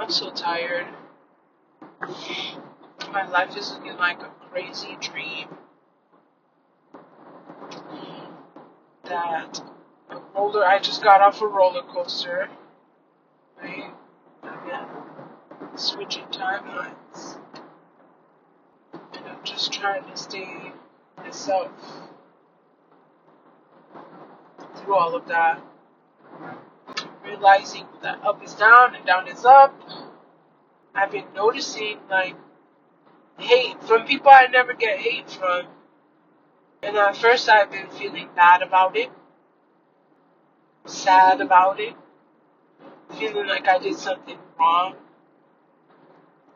I'm so tired. My life is looking like a crazy dream that I just got off a roller coaster. Right? Again, switching timelines. And I'm just trying to stay myself through all of that. Realizing that up is down and down is up. I've been noticing like hate from people I never get hate from. And at first I've been feeling bad about it, sad about it, feeling like I did something wrong.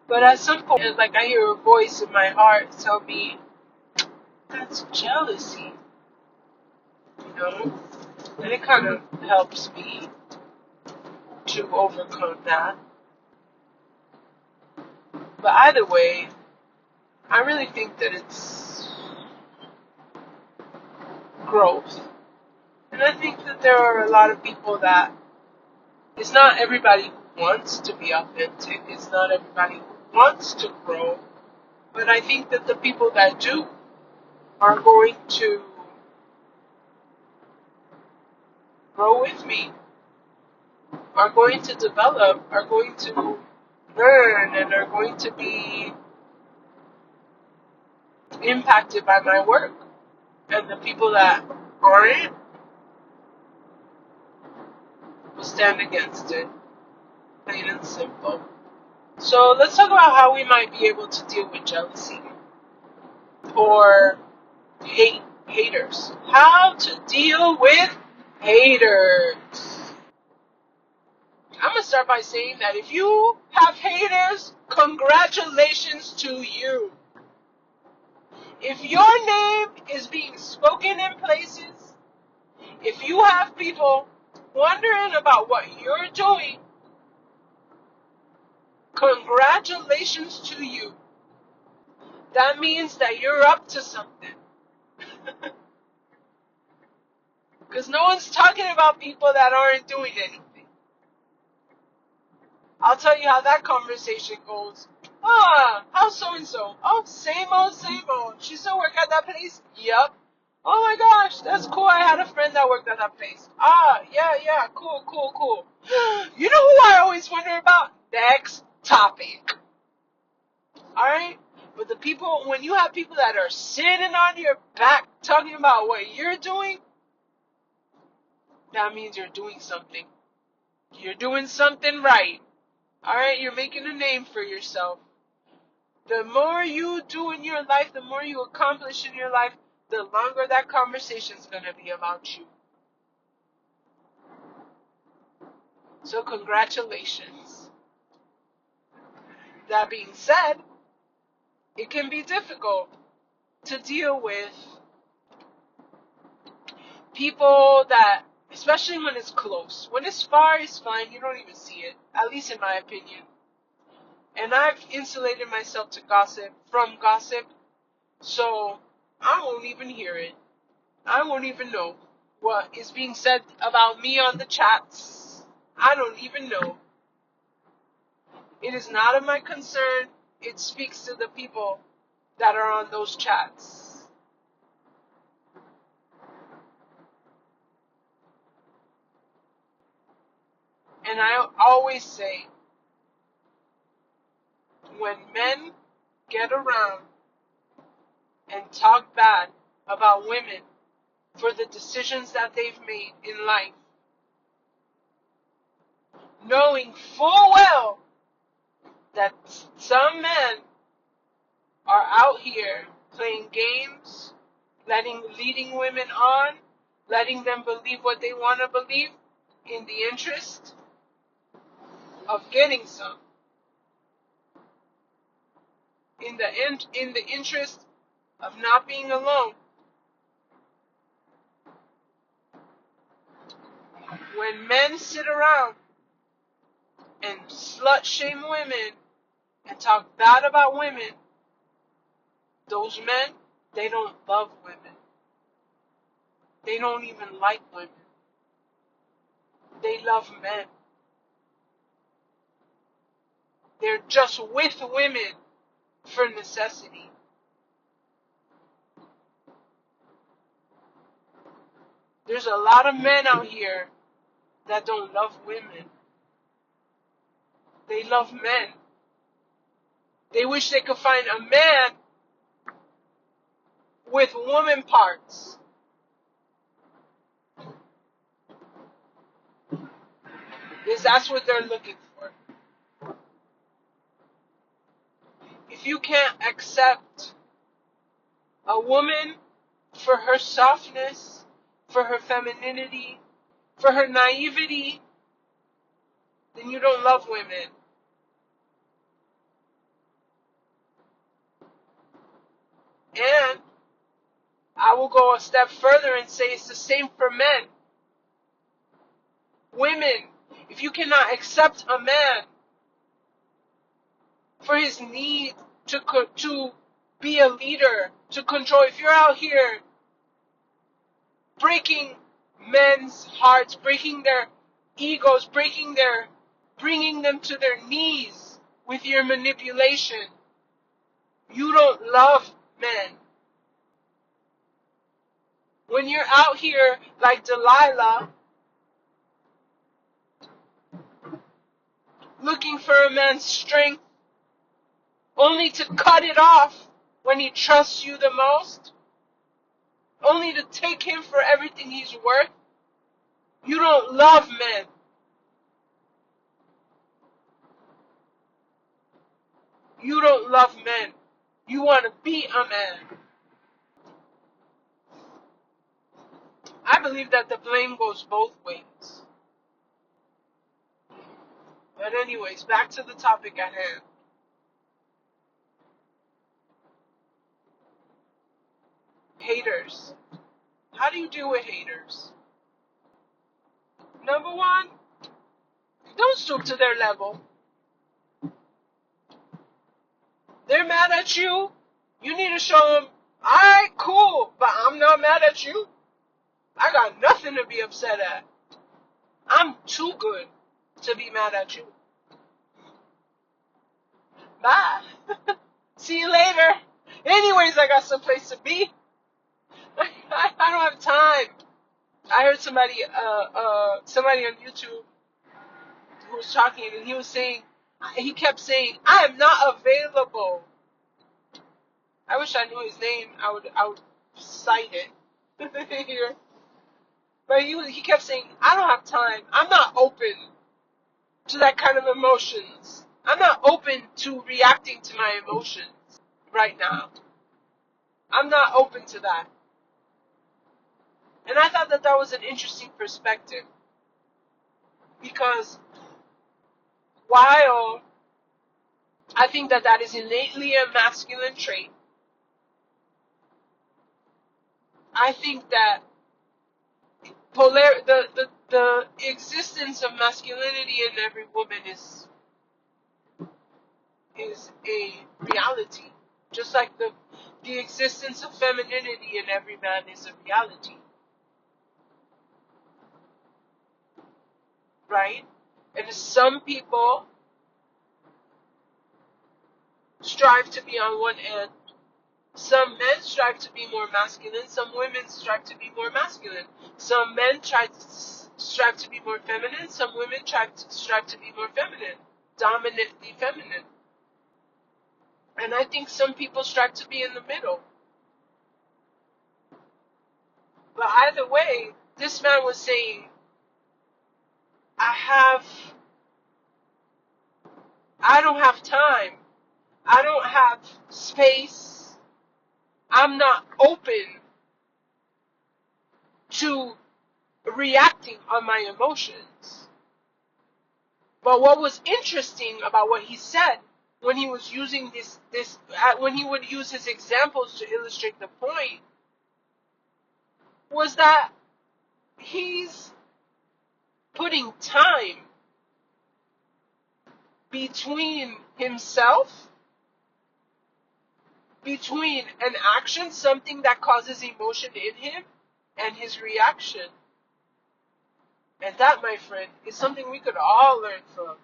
But at some point, like I hear a voice in my heart tell me, that's jealousy, you know? And it kind of helps me to overcome that. But either way, I really think that it's growth. And I think that there are a lot of people that it's not everybody who wants to be authentic. It's not everybody who wants to grow. But I think that the people that do are going to grow with me, are going to develop, are going to learn, and are going to be impacted by my work. And the people that aren't will stand against it, plain and simple. So let's talk about how we might be able to deal with jealousy or haters. How to deal with haters. I'm going to start by saying that if you have haters, congratulations to you. If your name is being spoken in places, if you have people wondering about what you're doing, congratulations to you. That means that you're up to something. Because no one's talking about people that aren't doing anything. I'll tell you how that conversation goes. How's so-and-so? Oh, same old, same old. She still work at that place? Yep. Oh my gosh, that's cool. I had a friend that worked at that place. Yeah, cool. You know who I always wonder about? Next topic. Alright? But when you have people that are sitting on your back talking about what you're doing, that means you're doing something. You're doing something right. Alright? You're making a name for yourself. The more you do in your life, the more you accomplish in your life, the longer that conversation's going to be about you. So congratulations. That being said, it can be difficult to deal with people that, especially when it's close. When it's far, it's fine. You don't even see it, at least in my opinion. And I've insulated myself from gossip, so I won't even hear it. I won't even know what is being said about me on the chats. I don't even know. It is not of my concern. It speaks to the people that are on those chats. And I always say, when men get around and talk bad about women for the decisions that they've made in life, knowing full well that some men are out here playing games, leading women on, letting them believe what they want to believe in the interest of getting some, in the interest of not being alone. When men sit around and slut shame women and talk bad about women, those men, they don't love women. They don't even like women. They love men. They're just with women for necessity. There's a lot of men out here that don't love women. They love men. They wish they could find a man with woman parts. Because that's what they're looking for. If you can't accept a woman for her softness, for her femininity, for her naivety, then you don't love women. And I will go a step further and say it's the same for men. Women, if you cannot accept a man for his need to be a leader, to control, if you're out here breaking men's hearts, breaking their egos, bringing them to their knees with your manipulation, you don't love men. When you're out here like Delilah, looking for a man's strength, only to cut it off when he trusts you the most, only to take him for everything he's worth, you don't love men. You don't love men. You want to be a man. I believe that the blame goes both ways. But anyways, back to the topic at hand. Haters. How do you deal with haters? Number one, don't stoop to their level. They're mad at you. You need to show them, alright, cool, but I'm not mad at you. I got nothing to be upset at. I'm too good to be mad at you. Bye. See you later. Anyways, I got someplace to be. I don't have time. I heard somebody on YouTube who was talking, and he kept saying, I am not available. I wish I knew his name. I would cite it here. But he kept saying, I don't have time. I'm not open to that kind of emotions. I'm not open to reacting to my emotions right now. I'm not open to that. And I thought that was an interesting perspective. Because while I think that is innately a masculine trait, I think that the existence of masculinity in every woman is a reality. Just like the existence of femininity in every man is a reality. Right? And some people strive to be on one end. Some men strive to be more masculine. Some women strive to be more masculine. Some men strive to be more feminine. Some women strive to be more feminine. Dominantly feminine. And I think some people strive to be in the middle. But either way, this man was saying, I don't have time. I don't have space. I'm not open to reacting on my emotions. But what was interesting about what he said when he was using when he would use his examples to illustrate the point, was that he's putting time between himself, between an action, something that causes emotion in him, and his reaction. And that, my friend, is something we could all learn from.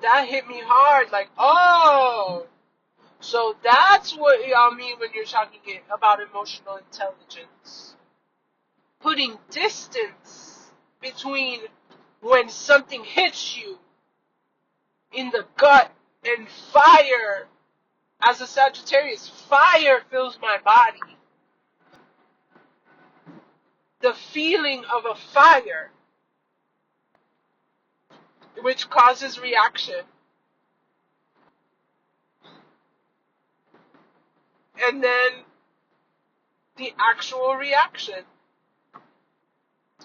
That hit me hard. Like, oh, so that's what y'all mean when you're talking about emotional intelligence. Putting distance between when something hits you in the gut and fire. As a Sagittarius, fire fills my body. The feeling of a fire, which causes reaction. And then the actual reaction.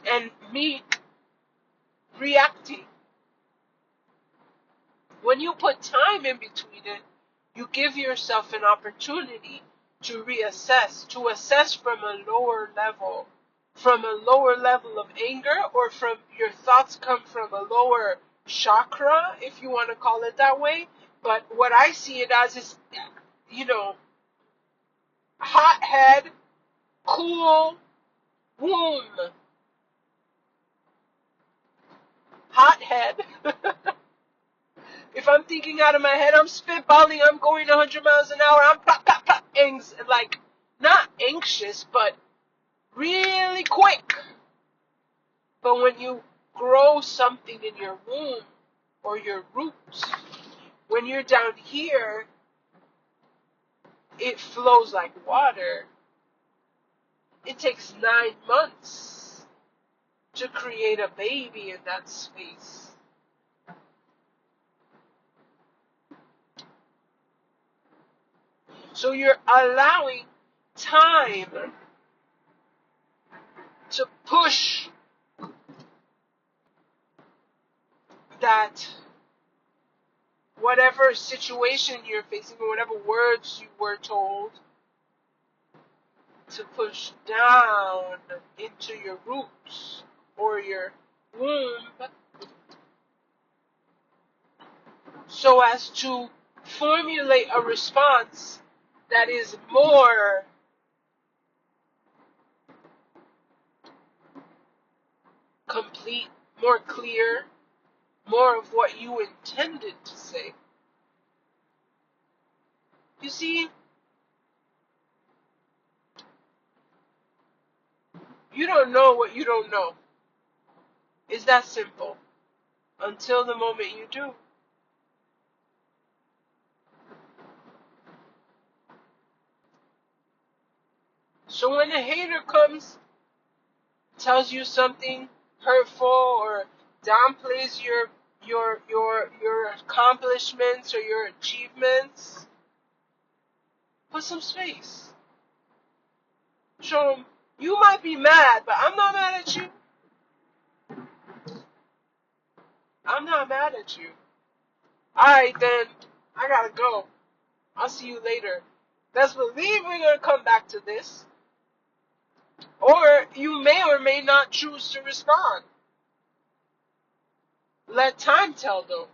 And me reacting. When you put time in between it, you give yourself an opportunity to reassess, to assess from a lower level of anger, or from your thoughts come from a lower chakra, if you want to call it that way. But what I see it as is, hot head, cool womb. Hot head. If I'm thinking out of my head, I'm spitballing, I'm going 100 miles an hour, I'm pop, pop, pop, like, not anxious, but really quick. But when you grow something in your womb or your roots, when you're down here, it flows like water. It takes 9 months to create a baby in that space. So you're allowing time to push that whatever situation you're facing, or whatever words you were told, to push down into your roots or your womb, so as to formulate a response that is more complete, more clear, more of what you intended to say. You see, you don't know what you don't know. It's that simple. Until the moment you do. So when a hater comes, tells you something hurtful, or downplays your accomplishments or your achievements, put some space. Show them, you might be mad, but I'm not mad at you. I'm not mad at you. Alright then, I gotta go. I'll see you later. Best believe we're gonna come back to this. Or you may or may not choose to respond. Let time tell though.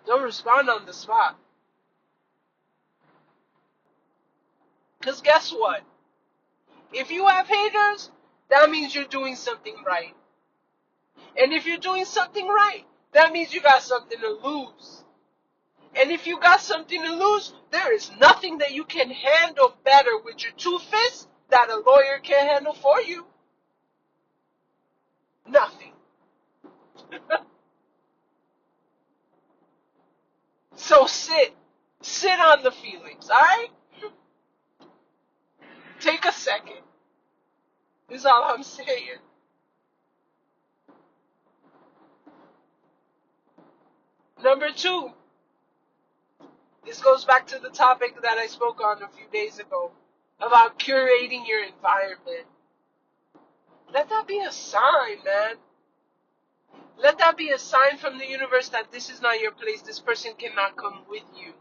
Don't respond on the spot. Because guess what? If you have haters, that means you're doing something right. And if you're doing something right, that means you got something to lose. And if you got something to lose, there is nothing that you can handle better with your 2 fists that a lawyer can handle for you. Nothing. So sit on the feelings, alright? Take a second. Is all I'm saying. Number 2, this goes back to the topic that I spoke on a few days ago about curating your environment. Let that be a sign, man. Let that be a sign from the universe that this is not your place. This person cannot come with you.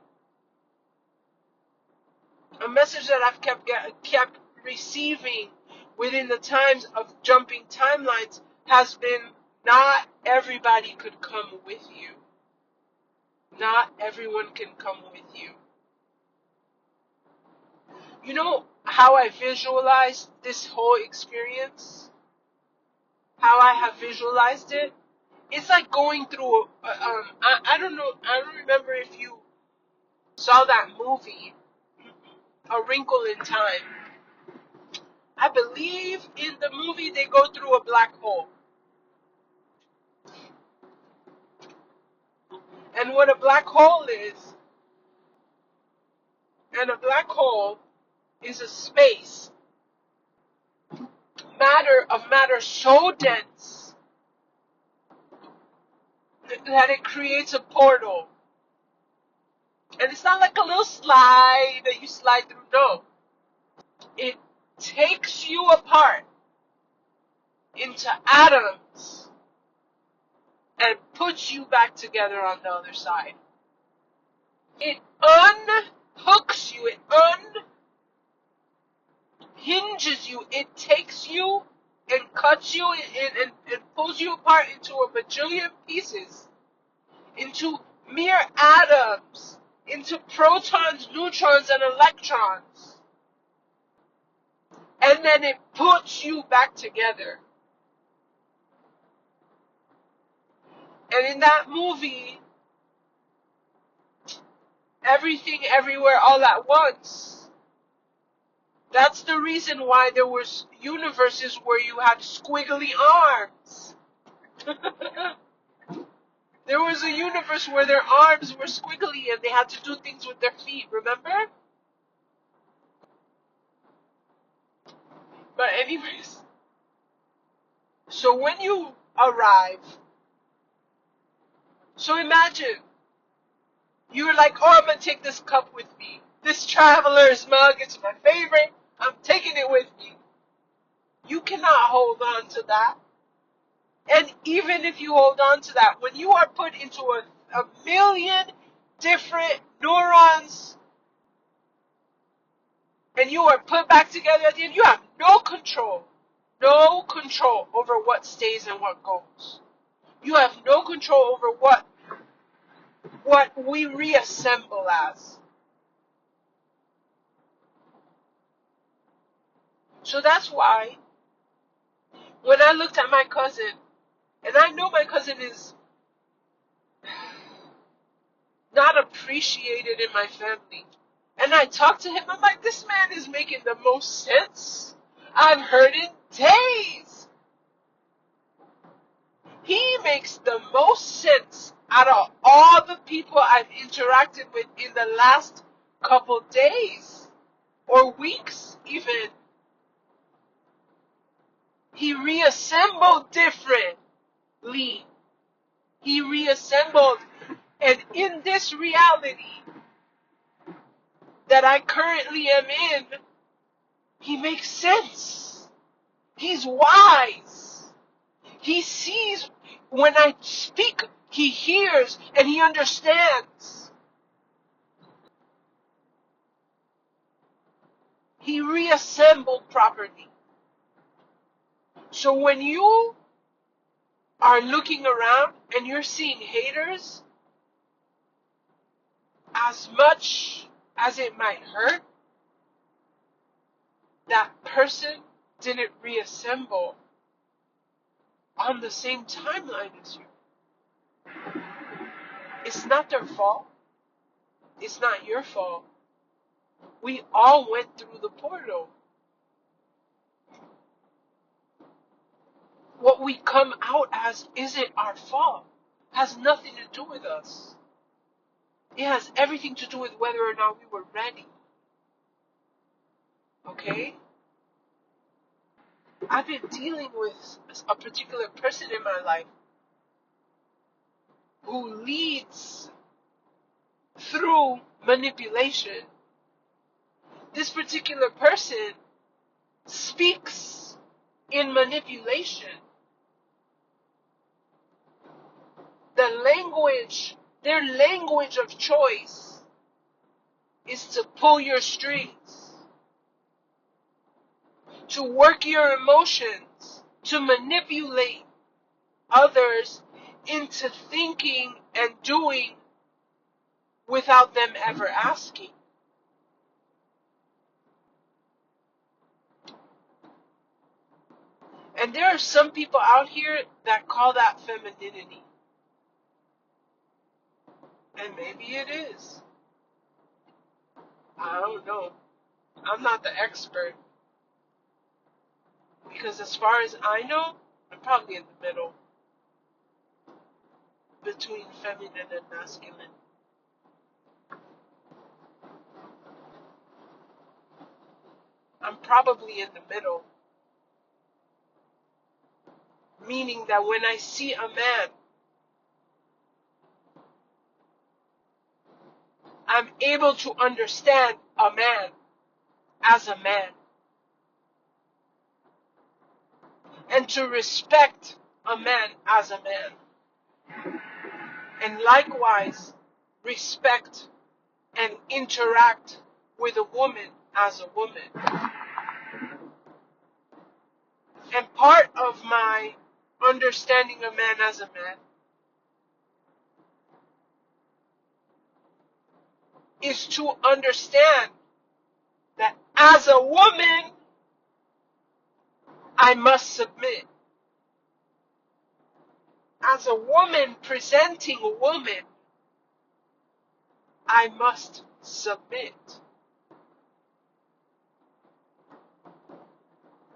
A message that I've kept receiving within the times of jumping timelines has been, not everybody could come with you. Not everyone can come with you. You know how I visualized this whole experience? How I have visualized it? It's like going through. I don't know. I don't remember if you saw that movie, A Wrinkle in Time. I believe in the movie they go through a black hole. And what a black hole is a space matter so dense that it creates a portal. And it's not like a little slide that you slide through. No. It takes you apart into atoms and puts you back together on the other side. It unhooks you. It unhinges you. It takes you and cuts you and pulls you apart into a bajillion pieces, into mere atoms, into protons, neutrons, and electrons. And then it puts you back together. And in that movie, Everything, Everywhere, All at Once, that's the reason why there was universes where you had squiggly arms. There was a universe where their arms were squiggly and they had to do things with their feet, remember? But anyways, so when you arrive, so imagine, you're like, oh, I'm going to take this cup with me. This traveler's mug, it's my favorite. I'm taking it with me. You cannot hold on to that. And even if you hold on to that, when you are put into a million different neurons and you are put back together at the end, you have no control. No control over what stays and what goes. You have no control over what we reassemble as. So that's why when I looked at my cousin, and I know my cousin is not appreciated in my family, and I talked to him, I'm like, this man is making the most sense I've heard in days. He makes the most sense out of all the people I've interacted with in the last couple days or weeks even. He reassembled differently. He reassembled. And in this reality that I currently am in, he makes sense. He's wise. He sees when I speak, he hears and he understands. He reassembled properly. So when you are looking around and you're seeing haters, as much as it might hurt, that person didn't reassemble on the same timeline as you. It's not their fault. It's not your fault. We all went through the portal. What we come out as isn't our fault. Has nothing to do with us. It has everything to do with whether or not we were ready. Okay? I've been dealing with a particular person in my life who leads through manipulation. This particular person speaks in manipulation. Their language of choice is to pull your strings, to work your emotions, to manipulate others into thinking and doing without them ever asking. And there are some people out here that call that femininity. And maybe it is. I don't know. I'm not the expert. Because as far as I know, I'm probably in the middle between feminine and masculine. I'm probably in the middle. Meaning that when I see a man, I'm able to understand a man as a man. And to respect a man as a man. And likewise, respect and interact with a woman as a woman. And part of my understanding a man as a man is to understand that as a woman, I must submit. As a woman presenting a woman, I must submit.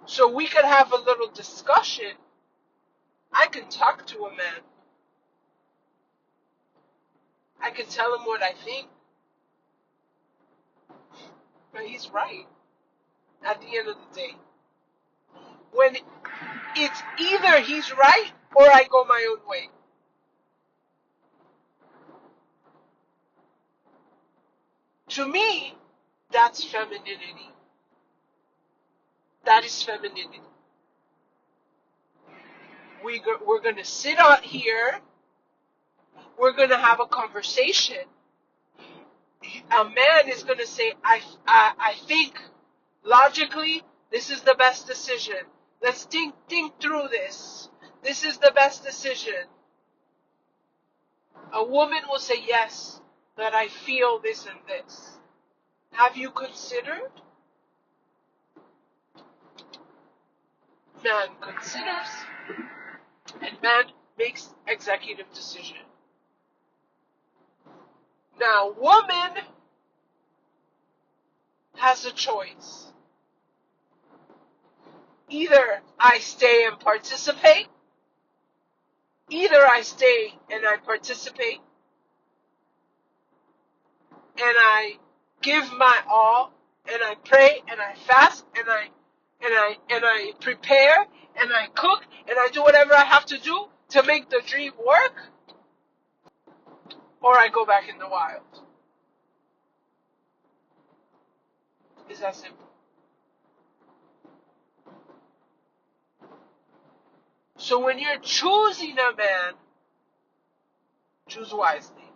So we could have a little discussion. I can talk to a man. I can tell him what I think. But he's right at the end of the day. When it's either he's right or I go my own way. To me, that's femininity. That is femininity. We're going to sit out here. We're going to have a conversation. A man is going to say, I think logically this is the best decision. Let's think through this. This is the best decision. A woman will say, yes, that I feel this and this. Have you considered? Man considers, and man makes executive decision. Now, woman has a choice. Either I stay and participate, either I stay and I participate, and I give my all, and I pray, and I fast, and I prepare, and I cook, and I do whatever I have to do to make the dream work, or I go back in the wild. It's that simple. So when you're choosing a man, choose wisely.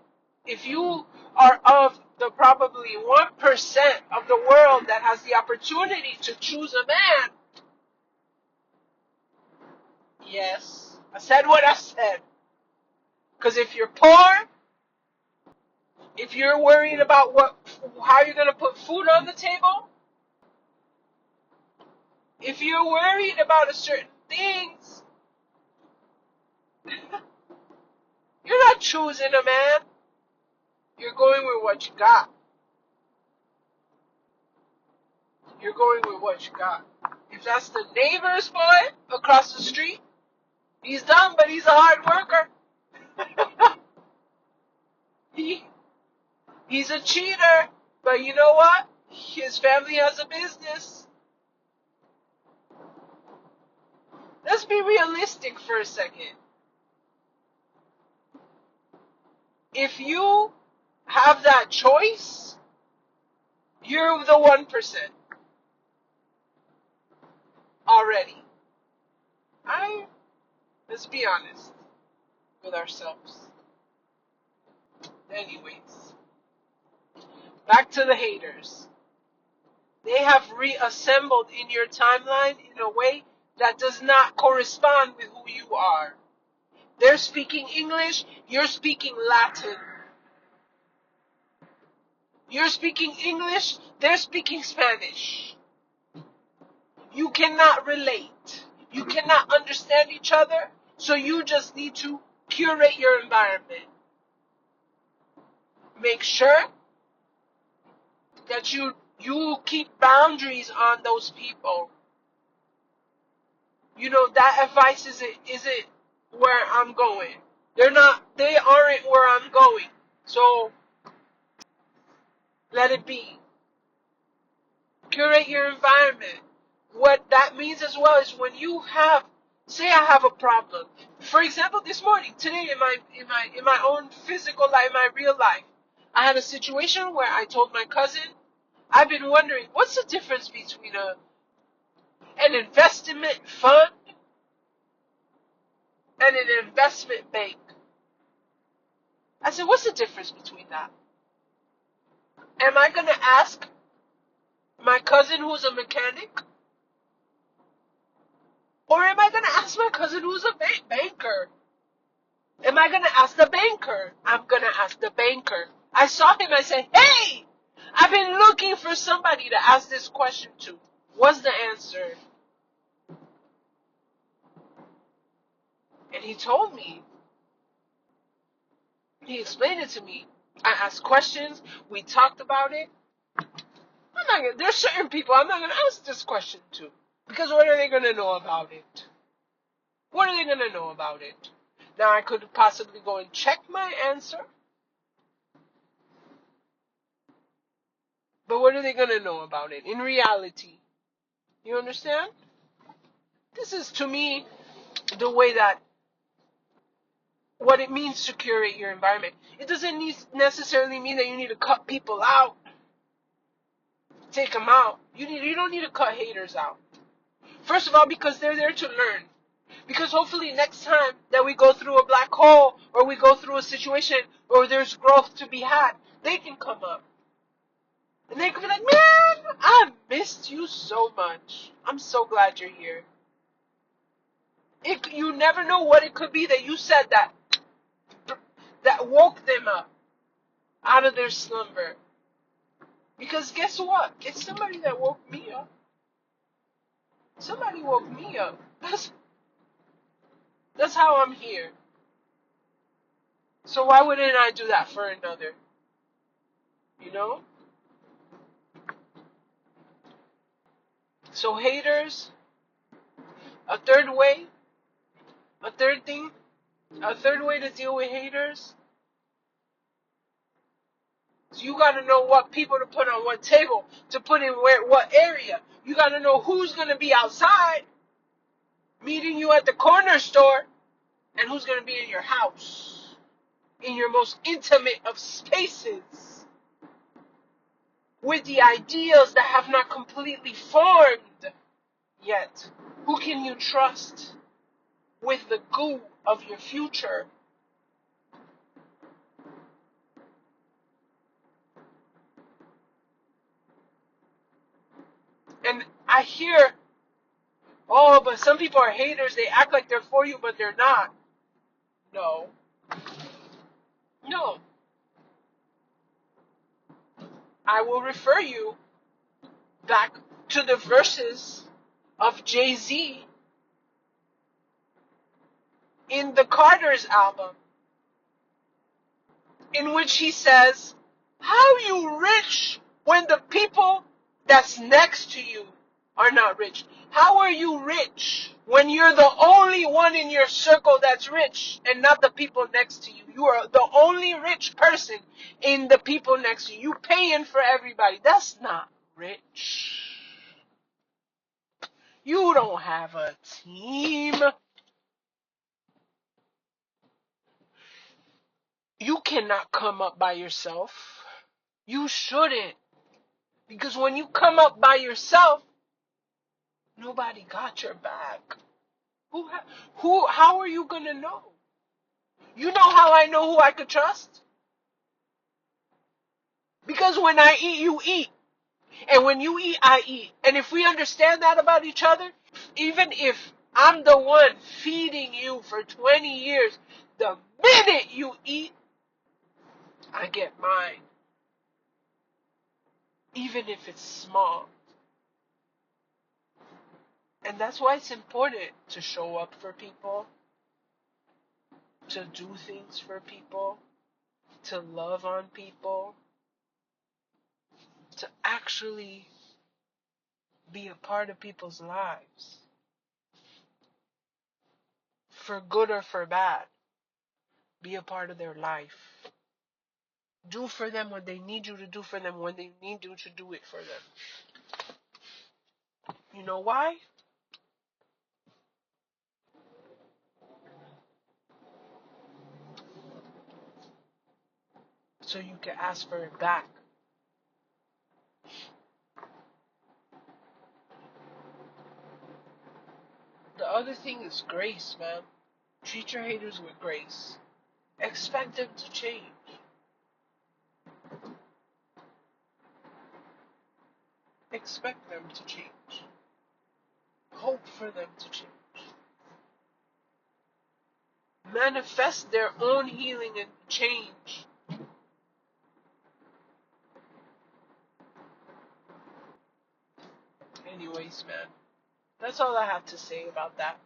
If you are of the probably 1% of the world that has the opportunity to choose a man, yes, I said what I said. Because if you're poor, if you're worried about how you're going to put food on the table, if you're worried about a certain things, you're not choosing a man. You're going with what you got. You're going with what you got. If that's the neighbor's boy across the street, he's dumb, but he's a hard worker. He's a cheater, but you know what? His family has a business. Let's be realistic for a second. If you have that choice, you're the 1% already. Let's be honest with ourselves. Anyways, back to the haters. They have reassembled in your timeline in a way that does not correspond with who you are. They're speaking English, you're speaking Latin. You're speaking English, they're speaking Spanish. You cannot relate. You cannot understand each other, so you just need to curate your environment. Make sure that you keep boundaries on those people. That advice isn't where I'm going. They aren't where I'm going. So let it be. Curate your environment. What that means as well is when you say I have a problem. For example, this morning, today in my own physical life, my real life, I had a situation where I told my cousin, I've been wondering what's the difference between an investment fund and an investment bank. I said, what's the difference between that? Am I going to ask my cousin who's a mechanic? Or am I going to ask my cousin who's a banker? Am I going to ask the banker? I'm going to ask the banker. I saw him, I said, hey, I've been looking for somebody to ask this question to. What's the answer? And he told me. He explained it to me. I asked questions. We talked about it. There's certain people I'm not going to ask this question to. Because what are they going to know about it? What are they going to know about it? Now I could possibly go and check my answer. But what are they going to know about it in reality? You understand? This is, to me, the way that, what it means to curate your environment. It doesn't necessarily mean that you need to cut people out. Take them out. You don't need to cut haters out. First of all, because they're there to learn. Because hopefully next time that we go through a black hole, or we go through a situation, or there's growth to be had, they can come up. And they can be like, man, I missed you so much. I'm so glad you're here. You never know what it could be that you said that woke them up out of their slumber. Because guess what? It's somebody that woke me up. Somebody woke me up. That's how I'm here. So why wouldn't I do that for another? You know? So haters, a third way to deal with haters, so you got to know what people to put on what table, to put in what area. You got to know who's going to be outside meeting you at the corner store and who's going to be in your house, in your most intimate of spaces, with the ideals that have not completely formed yet. Who can you trust with the goo of your future? And I hear, oh, but some people are haters. They act like they're for you, but they're not. No. No. I will refer you back to the verses of Jay-Z in the Carter's album, in which he says, how you rich when the people that's next to you are not rich? How are you rich when you're the only one in your circle that's rich and not the people next to you? You are the only rich person in the people next to you. You paying for everybody. That's not rich. You don't have a team. You cannot come up by yourself. You shouldn't. Because when you come up by yourself, nobody got your back. How are you going to know? You know how I know who I could trust? Because when I eat, you eat. And when you eat, I eat. And if we understand that about each other, even if I'm the one feeding you for 20 years, the minute you eat, I get mine. Even if it's small. And that's why it's important to show up for people, to do things for people, to love on people, to actually be a part of people's lives. For good or for bad, be a part of their life. Do for them what they need you to do for them when they need you to do it for them. You know why? So you can ask for it back. The other thing is grace, man. Treat your haters with grace. Expect them to change. Expect them to change. Hope for them to change. Manifest their own healing and change. Anyways, man, that's all I have to say about that.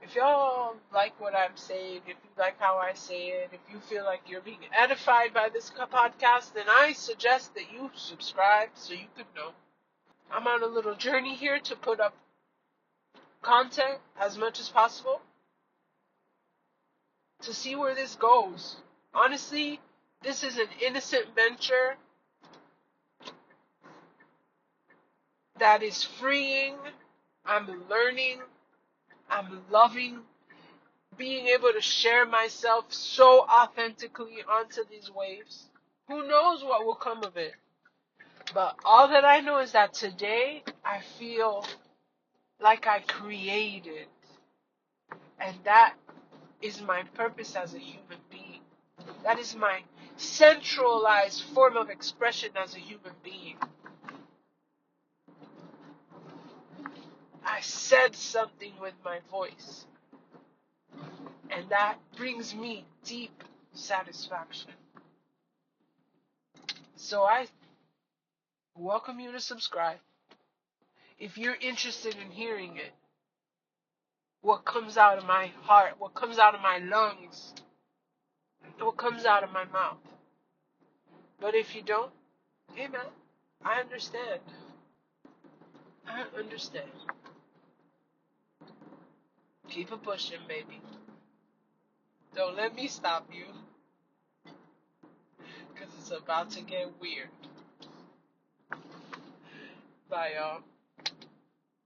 If y'all like what I'm saying, if you like how I say it, if you feel like you're being edified by this podcast, then I suggest that you subscribe so you could know. I'm on a little journey here to put up content as much as possible to see where this goes. Honestly, this is an innocent venture that is freeing. I'm learning. I'm loving being able to share myself so authentically onto these waves. Who knows what will come of it? But all that I know is that today I feel like I created. And that is my purpose as a human being. That is my centralized form of expression as a human being. I said something with my voice. And that brings me deep satisfaction. So I welcome you to subscribe. If you're interested in hearing it, what comes out of my heart, what comes out of my lungs, what comes out of my mouth. But if you don't, hey man, I understand. I understand. Keep it pushing, baby. Don't let me stop you. Because it's about to get weird. Bye, y'all.